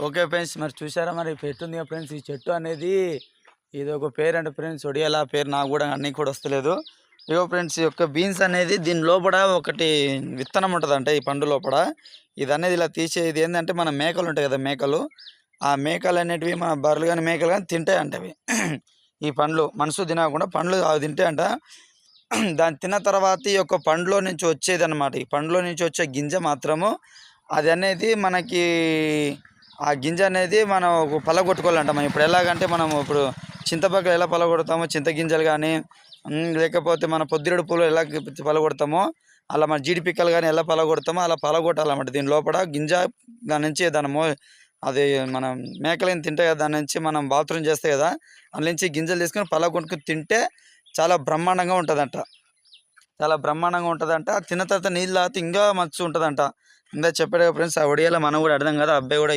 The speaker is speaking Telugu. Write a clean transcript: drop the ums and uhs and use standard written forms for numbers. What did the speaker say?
ఓకే ఫ్రెండ్స్, మరి చూసారా మరి చెట్టు ఉంది ఫ్రెండ్స్. ఈ చెట్టు అనేది ఇది ఒక పేరు అంటే ఫ్రెండ్స్, ఒడియాల పేరు నాకు కూడా అన్నీ కూడా వస్తలేదు. ఇగో ఫ్రెండ్స్, ఈ యొక్క బీన్స్ అనేది దీని లోపల ఒకటి విత్తనం ఉంటుంది అంటే ఈ పండు లోపల ఇది అనేది ఇలా తీసేది ఏంటంటే మన మేకలు ఉంటాయి కదా, మేకలు ఆ మేకలు అనేటివి మన బర్రెలు కానీ మేకలు కానీ తింటాయి అంటే అవి ఈ పండ్లు మనసు తినకుండా పండ్లు అవి తింటాయంట. దాన్ని తిన్న తర్వాత ఈ యొక్క పండ్లో నుంచి వచ్చేది అనమాట, ఈ పండ్లో నుంచి వచ్చే గింజ మాత్రము అది అనేది మనకి ఆ గింజ అనేది మనం పలగొట్టుకోవాలంట. మనం ఇప్పుడు ఎలాగంటే మనం ఇప్పుడు చింతపక్కలు ఎలా పలగొడతామో చింత గింజలు కానీ, లేకపోతే మన పొద్దురుడు పూలు ఎలా పలగొడతామో అలా మన జీడి పిక్కలు కానీ ఎలా పలగొడతామో అలా పలగొట్టాలన్నమాట. దీని లోపల గింజ దాని నుంచి అది మనం మేకలేని తింటాయి కదా, దాని నుంచి మనం బాత్రూమ్ చేస్తాయి కదా, అందులో నుంచి గింజలు తీసుకొని పలగొట్టుకుని తింటే చాలా బ్రహ్మాండంగా ఉంటుందంట. చాలా బ్రహ్మాండంగా ఉంటుందంట. తిన్న తర్వాత నీళ్ళు తాగితే ఇంకా మంచిగా ఉంటుందంట. ఇందా చెప్పాడు ఫ్రెండ్స్, ఆ ఒడియాలో మనం కూడా అర్థం కదా, అబ్బాయి కూడా